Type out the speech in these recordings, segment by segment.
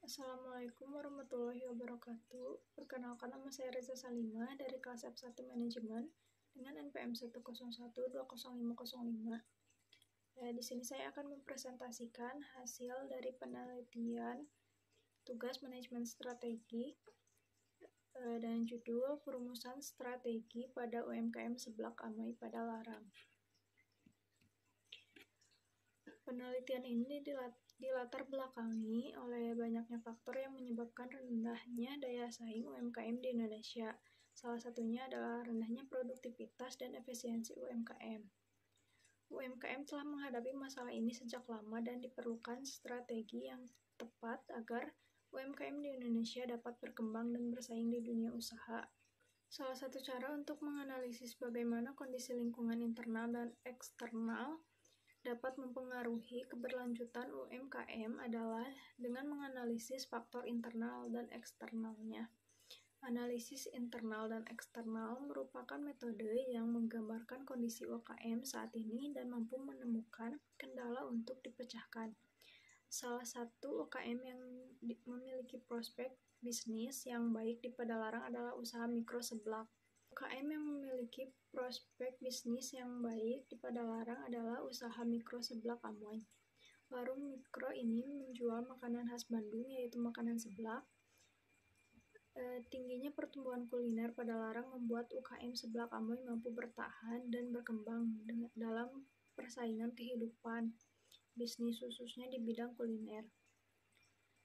Assalamualaikum warahmatullahi wabarakatuh. Perkenalkan, nama saya Reza Salima dari kelas F1 Manajemen dengan NPM 101200505. Di sini saya akan mempresentasikan hasil dari penelitian tugas manajemen strategi dan judul perumusan strategi pada UMKM Seblak Amoy pada Larang. Penelitian ini dilatar belakangi oleh banyaknya faktor yang menyebabkan rendahnya daya saing UMKM di Indonesia. Salah satunya adalah rendahnya produktivitas dan efisiensi UMKM. UMKM telah menghadapi masalah ini sejak lama dan diperlukan strategi yang tepat agar UMKM di Indonesia dapat berkembang dan bersaing di dunia usaha. Salah satu cara untuk menganalisis bagaimana kondisi lingkungan internal dan eksternal dapat mempengaruhi keberlanjutan UMKM adalah dengan menganalisis faktor internal dan eksternalnya. Analisis internal dan eksternal merupakan metode yang menggambarkan kondisi UMKM saat ini dan mampu menemukan kendala untuk dipecahkan. Salah satu UMKM yang memiliki prospek bisnis yang baik di Padalarang adalah usaha mikro seblak. UMKM yang memiliki prospek bisnis yang baik di Padalarang adalah usaha mikro seblak Amoy. Warung mikro ini menjual makanan khas Bandung, yaitu makanan seblak. Tingginya pertumbuhan kuliner Padalarang membuat UMKM seblak Amoy mampu bertahan dan berkembang dalam persaingan kehidupan bisnis, khususnya di bidang kuliner.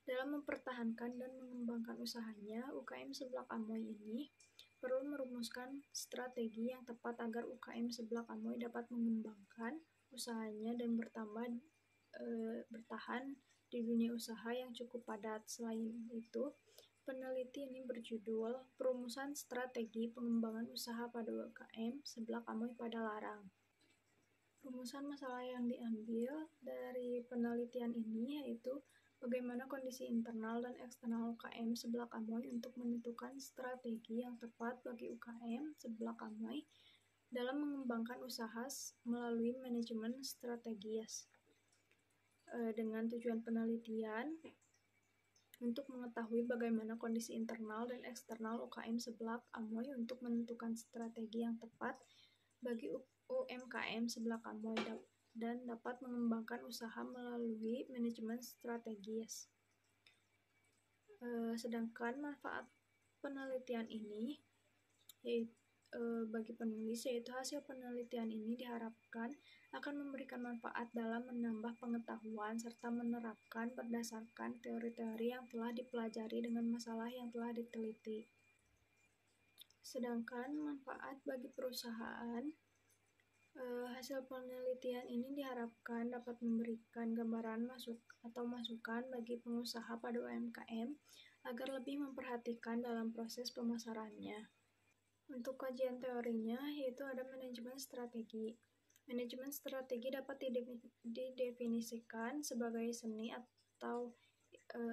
Dalam mempertahankan dan mengembangkan usahanya, UMKM seblak Amoy ini perlu merumuskan strategi yang tepat agar UMKM seblak Amoy dapat mengembangkan usahanya dan bertahan di dunia usaha yang cukup padat. Selain itu, peneliti ini berjudul Perumusan Strategi Pengembangan Usaha pada UMKM Seblak Amoy Padalarang. Rumusan masalah yang diambil dari penelitian ini yaitu bagaimana kondisi internal dan eksternal UMKM Seblak Amoy untuk menentukan strategi yang tepat bagi UMKM Seblak Amoy dalam mengembangkan usaha melalui manajemen strategis. Dengan tujuan penelitian untuk mengetahui bagaimana kondisi internal dan eksternal UMKM Seblak Amoy untuk menentukan strategi yang tepat bagi UMKM Seblak Amoy dan dapat mengembangkan usaha melalui manajemen strategis. Sedangkan manfaat penelitian ini bagi penulis, yaitu hasil penelitian ini diharapkan akan memberikan manfaat dalam menambah pengetahuan serta menerapkan berdasarkan teori-teori yang telah dipelajari dengan masalah yang telah diteliti. Sedangkan manfaat bagi perusahaan, hasil penelitian ini diharapkan dapat memberikan gambaran masukan bagi pengusaha pada UMKM agar lebih memperhatikan dalam proses pemasarannya. Untuk kajian teorinya, yaitu ada manajemen strategi. Manajemen strategi dapat didefinisikan sebagai seni atau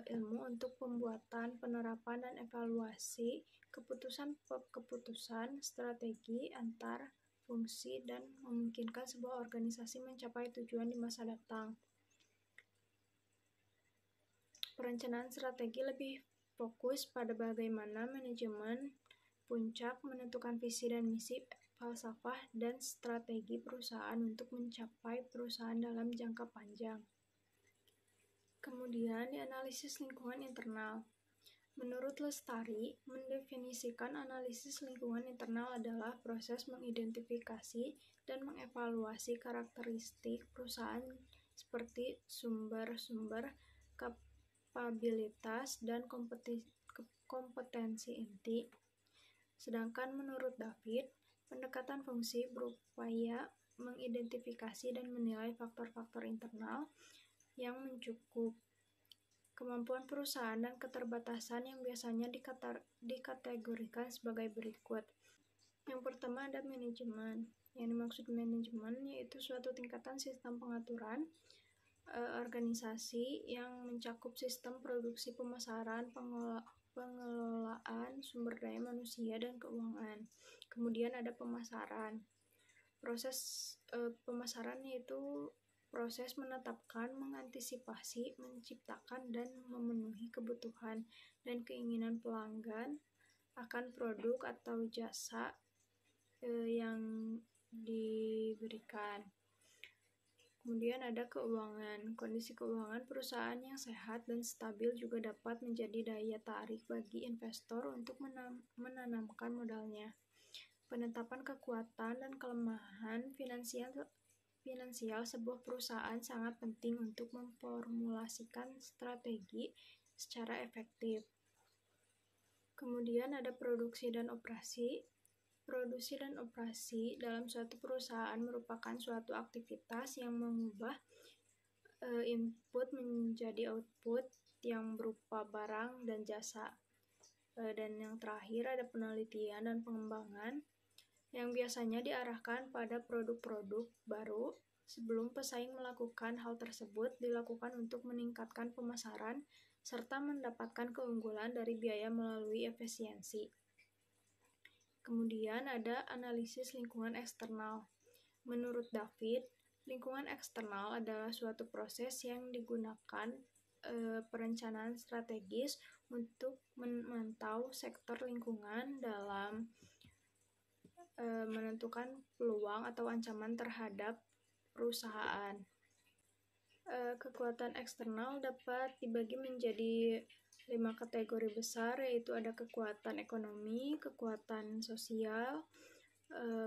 ilmu untuk pembuatan, penerapan, dan evaluasi keputusan strategi antar fungsi dan memungkinkan sebuah organisasi mencapai tujuan di masa datang. Perencanaan strategi lebih fokus pada bagaimana manajemen puncak menentukan visi dan misi, falsafah, dan strategi perusahaan untuk mencapai perusahaan dalam jangka panjang. Kemudian, dianalisis lingkungan internal. Menurut Lestari, mendefinisikan analisis lingkungan internal adalah proses mengidentifikasi dan mengevaluasi karakteristik perusahaan seperti sumber-sumber, kapabilitas, dan kompetensi inti. Sedangkan menurut David, pendekatan fungsi berupaya mengidentifikasi dan menilai faktor-faktor internal yang mencakup kemampuan perusahaan dan keterbatasan yang biasanya dikategorikan sebagai berikut. Yang pertama ada manajemen. Yang dimaksud manajemen yaitu suatu tingkatan sistem pengaturan organisasi yang mencakup sistem produksi, pemasaran, pengelolaan sumber daya manusia, dan keuangan. Kemudian ada pemasaran. Proses pemasaran yaitu proses menetapkan, mengantisipasi, menciptakan, dan memenuhi kebutuhan dan keinginan pelanggan akan produk atau jasa yang diberikan. Kemudian ada keuangan. Kondisi keuangan perusahaan yang sehat dan stabil juga dapat menjadi daya tarik bagi investor untuk menanamkan modalnya. Penetapan kekuatan dan kelemahan finansial sebuah perusahaan sangat penting untuk memformulasikan strategi secara efektif. Kemudian ada produksi dan operasi. Produksi dan operasi dalam suatu perusahaan merupakan suatu aktivitas yang mengubah input menjadi output yang berupa barang dan jasa. Dan yang terakhir ada penelitian dan pengembangan yang biasanya diarahkan pada produk-produk baru. Sebelum pesaing melakukan hal tersebut, dilakukan untuk meningkatkan pemasaran serta mendapatkan keunggulan dari biaya melalui efisiensi. Kemudian ada analisis lingkungan eksternal. Menurut David, lingkungan eksternal adalah suatu proses yang digunakan perencanaan strategis untuk memantau sektor lingkungan dalam menentukan peluang atau ancaman terhadap perusahaan. Kekuatan eksternal dapat dibagi menjadi 5 kategori besar, yaitu ada kekuatan ekonomi, kekuatan sosial,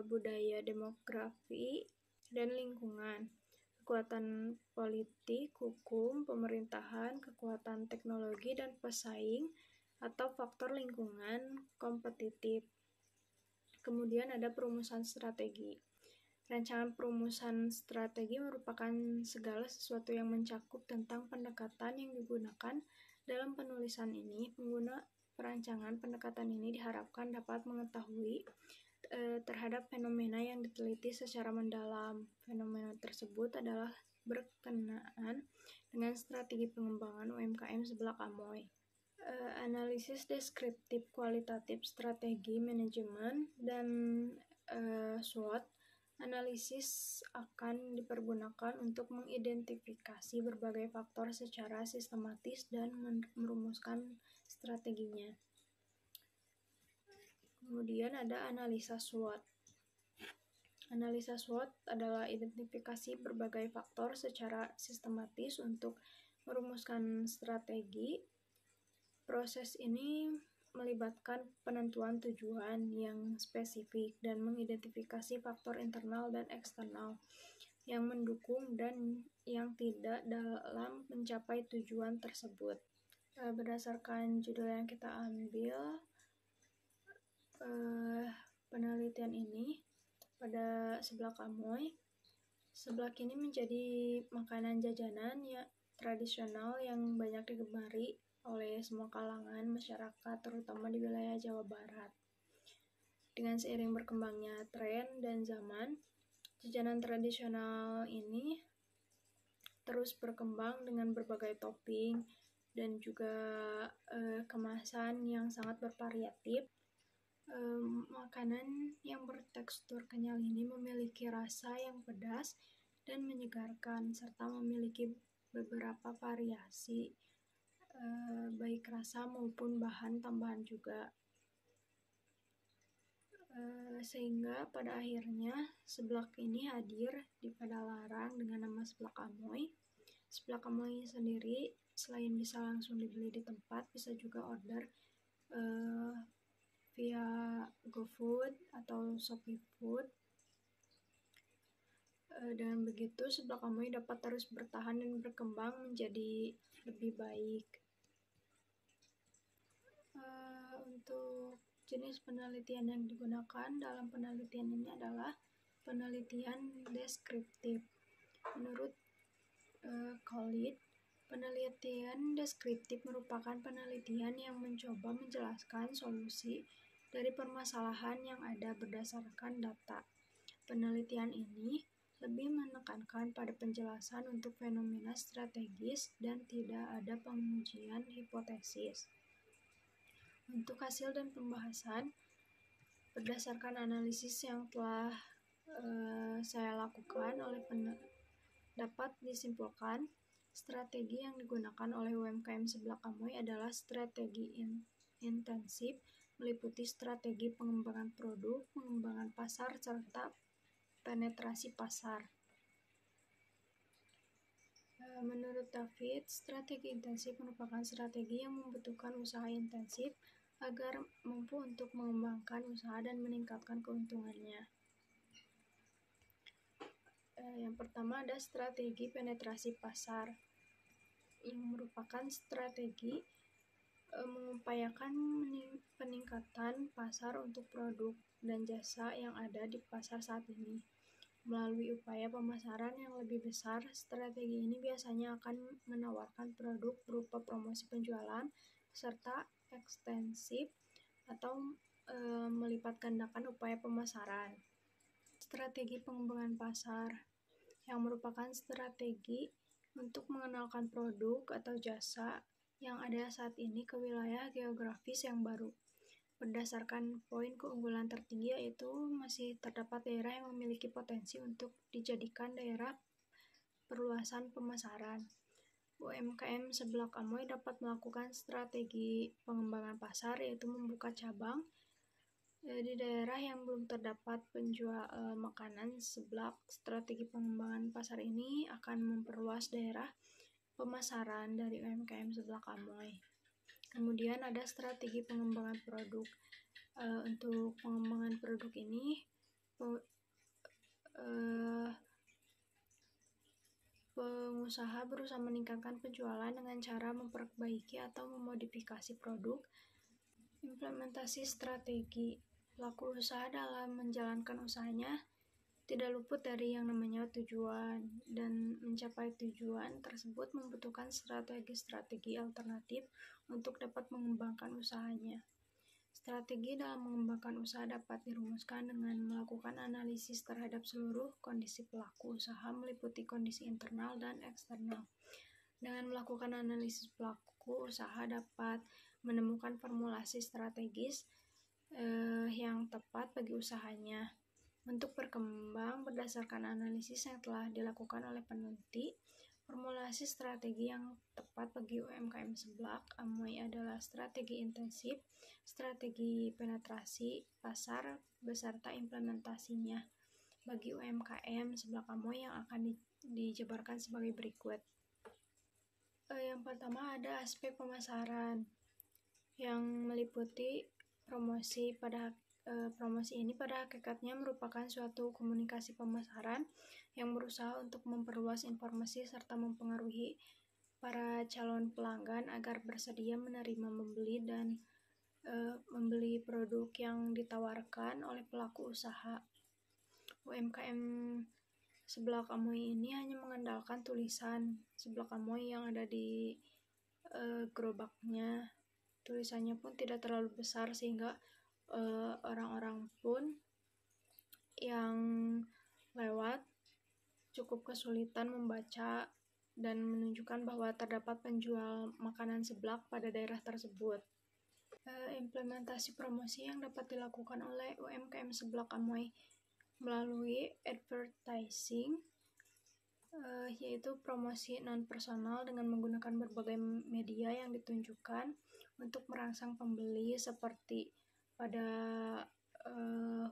budaya, demografi, dan lingkungan. Kekuatan politik, hukum, pemerintahan, kekuatan teknologi dan pesaing, atau faktor lingkungan kompetitif. Kemudian ada perumusan strategi. Rancangan perumusan strategi merupakan segala sesuatu yang mencakup tentang pendekatan yang digunakan dalam penulisan ini. Pengguna perancangan pendekatan ini diharapkan dapat mengetahui terhadap fenomena yang diteliti secara mendalam. Fenomena tersebut adalah berkenaan dengan strategi pengembangan UMKM Seblak Amoy. Analisis deskriptif kualitatif strategi manajemen dan SWOT. Analisis akan dipergunakan untuk mengidentifikasi berbagai faktor secara sistematis dan merumuskan strateginya. Kemudian ada analisa SWOT. Analisa SWOT adalah identifikasi berbagai faktor secara sistematis untuk merumuskan strategi. Proses ini melibatkan penentuan tujuan yang spesifik dan mengidentifikasi faktor internal dan eksternal yang mendukung dan yang tidak dalam mencapai tujuan tersebut. Berdasarkan judul yang kita ambil, penelitian ini pada Seblak Amoy. Seblak ini menjadi makanan jajanan tradisional yang banyak digemari oleh semua kalangan masyarakat, terutama di wilayah Jawa Barat. Dengan seiring berkembangnya tren dan zaman, jajanan tradisional ini terus berkembang dengan berbagai topping dan juga kemasan yang sangat bervariatif. Makanan yang bertekstur kenyal ini memiliki rasa yang pedas dan menyegarkan, serta memiliki beberapa variasi baik rasa maupun bahan tambahan juga, sehingga pada akhirnya seblak ini hadir di Padalarang dengan nama Seblak Amoy. Seblak Amoy sendiri selain bisa langsung dibeli di tempat, bisa juga order via GoFood atau Shopee Food. Dengan begitu Seblak Amoy dapat terus bertahan dan berkembang menjadi lebih baik. Untuk jenis penelitian yang digunakan dalam penelitian ini adalah penelitian deskriptif. Menurut Khalid, penelitian deskriptif merupakan penelitian yang mencoba menjelaskan solusi dari permasalahan yang ada berdasarkan data. Penelitian ini lebih menekankan pada penjelasan untuk fenomena strategis dan tidak ada pengujian hipotesis. Untuk hasil dan pembahasan, berdasarkan analisis yang telah saya lakukan oleh Dapat disimpulkan, strategi yang digunakan oleh UMKM Seblak Amoy adalah strategi intensif, meliputi strategi pengembangan produk, pengembangan pasar, serta penetrasi pasar. Menurut David, strategi intensif merupakan strategi yang membutuhkan usaha intensif agar mampu untuk mengembangkan usaha dan meningkatkan keuntungannya. Yang pertama ada strategi penetrasi pasar, yang merupakan strategi mengupayakan peningkatan pasar untuk produk dan jasa yang ada di pasar saat ini. Melalui upaya pemasaran yang lebih besar, strategi ini biasanya akan menawarkan produk berupa promosi penjualan, serta ekstensif atau melipat gandakan upaya pemasaran. Strategi pengembangan pasar, yang merupakan strategi untuk mengenalkan produk atau jasa yang ada saat ini ke wilayah geografis yang baru. Berdasarkan poin keunggulan tertinggi, yaitu masih terdapat daerah yang memiliki potensi untuk dijadikan daerah perluasan pemasaran. UMKM Seblak Amoy dapat melakukan strategi pengembangan pasar, yaitu membuka cabang di daerah yang belum terdapat penjual makanan seblak. Strategi pengembangan pasar ini akan memperluas daerah pemasaran dari UMKM Seblak Amoy. Kemudian ada strategi pengembangan produk. Untuk pengembangan produk ini, pengusaha berusaha meningkatkan penjualan dengan cara memperbaiki atau memodifikasi produk. Implementasi strategi. Pelaku usaha dalam menjalankan usahanya tidak luput dari yang namanya tujuan, dan mencapai tujuan tersebut membutuhkan strategi-strategi alternatif untuk dapat mengembangkan usahanya. Strategi dalam mengembangkan usaha dapat dirumuskan dengan melakukan analisis terhadap seluruh kondisi pelaku usaha, meliputi kondisi internal dan eksternal. Dengan melakukan analisis pelaku usaha dapat menemukan formulasi strategis yang tepat bagi usahanya. Untuk berkembang berdasarkan analisis yang telah dilakukan oleh peneliti, formulasi strategi yang tepat bagi UMKM Seblak Amoy adalah strategi intensif, strategi penetrasi pasar, beserta implementasinya bagi UMKM Seblak Amoy yang akan dijabarkan sebagai berikut. Yang pertama ada aspek pemasaran, yang meliputi promosi. Promosi ini pada hakikatnya merupakan suatu komunikasi pemasaran yang berusaha untuk memperluas informasi serta mempengaruhi para calon pelanggan agar bersedia menerima membeli dan membeli produk yang ditawarkan oleh pelaku usaha. UMKM Seblak Amoy ini hanya mengandalkan tulisan Seblak Amoy yang ada di gerobaknya. Tulisannya pun tidak terlalu besar sehingga orang-orang pun yang lewat cukup kesulitan membaca dan menunjukkan bahwa terdapat penjual makanan seblak pada daerah tersebut. Implementasi promosi yang dapat dilakukan oleh UMKM Seblak Amoy melalui advertising, yaitu promosi non-personal dengan menggunakan berbagai media yang ditunjukkan untuk merangsang pembeli, seperti pada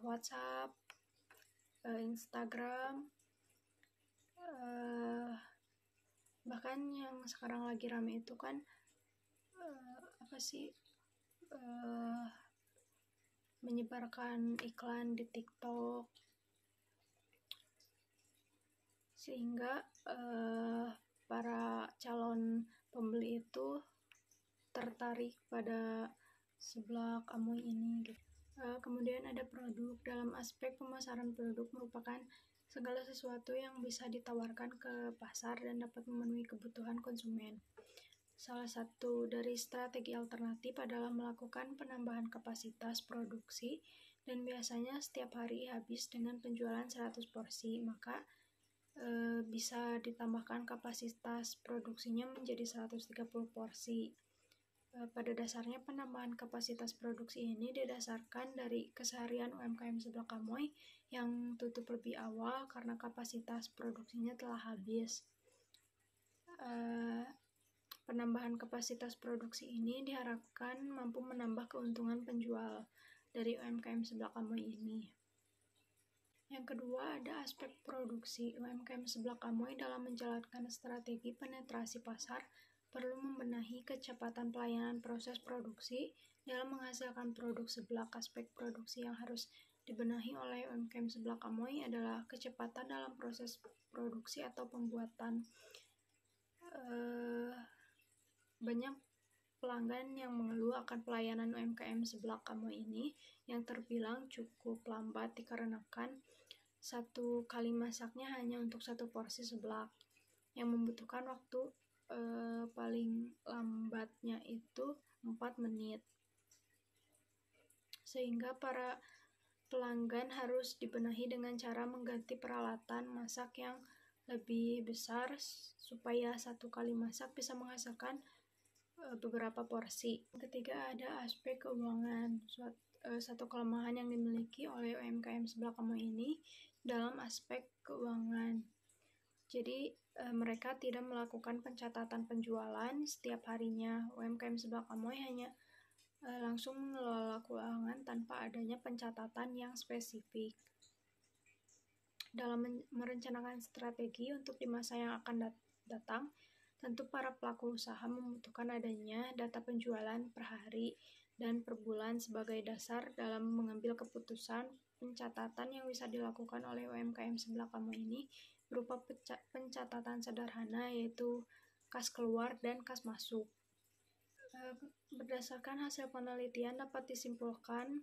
WhatsApp, Instagram, bahkan yang sekarang lagi rame itu kan menyebarkan iklan di TikTok, sehingga para calon pembeli itu tertarik pada Seblak Amoy ini. Kemudian ada produk. Dalam aspek pemasaran, produk merupakan segala sesuatu yang bisa ditawarkan ke pasar dan dapat memenuhi kebutuhan konsumen. Salah satu dari strategi alternatif adalah melakukan penambahan kapasitas produksi, dan biasanya setiap hari habis dengan penjualan 100 porsi, maka bisa ditambahkan kapasitas produksinya menjadi 130 porsi. Pada dasarnya penambahan kapasitas produksi ini didasarkan dari keseharian UMKM sebelah Kamoy yang tutup lebih awal karena kapasitas produksinya telah habis. Penambahan kapasitas produksi ini diharapkan mampu menambah keuntungan penjual dari UMKM sebelah Kamoy ini. Yang kedua, ada aspek produksi. UMKM sebelah Kamoy dalam menjalankan strategi penetrasi pasar perlu membenahi kecepatan pelayanan proses produksi dalam menghasilkan produk sebelah. Aspek produksi yang harus dibenahi oleh UMKM sebelah Kamoy adalah kecepatan dalam proses produksi atau pembuatan. Banyak pelanggan yang mengeluh akan pelayanan UMKM sebelah Kamoy ini yang terbilang cukup lambat dikarenakan satu kali masaknya hanya untuk satu porsi seblak yang membutuhkan waktu paling lambatnya itu 4 menit, sehingga para pelanggan harus dibenahi dengan cara mengganti peralatan masak yang lebih besar supaya satu kali masak bisa menghasilkan beberapa porsi. Ketiga, ada aspek keuangan. Satu kelemahan yang dimiliki oleh UMKM sebelah Kamoy ini dalam aspek keuangan. Jadi mereka tidak melakukan pencatatan penjualan setiap harinya. UMKM sebelah Kamoy hanya langsung mengelola keuangan tanpa adanya pencatatan yang spesifik. Dalam merencanakan strategi untuk di masa yang akan datang, tentu para pelaku usaha membutuhkan adanya data penjualan per hari dan per bulan sebagai dasar dalam mengambil keputusan. Pencatatan yang bisa dilakukan oleh UMKM sebelah Kamoy ini berupa pencatatan sederhana, yaitu kas keluar dan kas masuk. Berdasarkan hasil penelitian dapat disimpulkan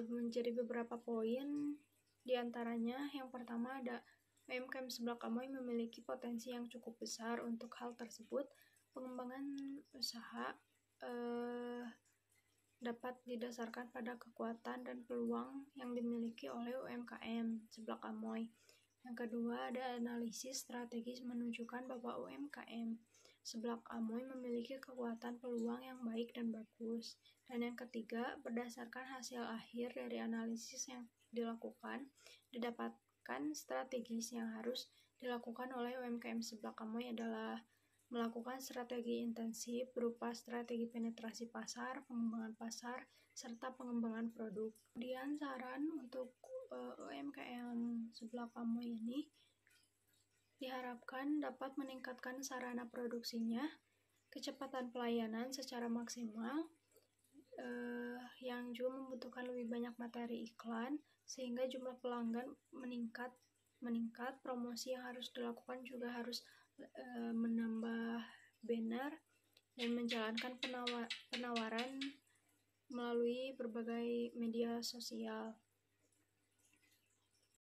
menjadi beberapa poin. Di antaranya, yang pertama ada UMKM sebelah Kamoy memiliki potensi yang cukup besar untuk hal tersebut. Pengembangan usaha dapat didasarkan pada kekuatan dan peluang yang dimiliki oleh UMKM sebelah Kamoy. Yang kedua, ada analisis strategis menunjukkan bahwa UMKM sebelah Kamoy memiliki kekuatan peluang yang baik dan bagus. Dan yang ketiga, berdasarkan hasil akhir dari analisis yang dilakukan, didapatkan strategis yang harus dilakukan oleh UMKM sebelah Kamoy adalah melakukan strategi intensif berupa strategi penetrasi pasar, pengembangan pasar, serta pengembangan produk. Kemudian saran untuk UMKM sebelah Kamoy ini diharapkan dapat meningkatkan sarana produksinya, kecepatan pelayanan secara maksimal, yang juga membutuhkan lebih banyak materi iklan sehingga jumlah pelanggan meningkat. Promosi yang harus dilakukan juga harus menambah banner dan menjalankan penawaran melalui berbagai media sosial.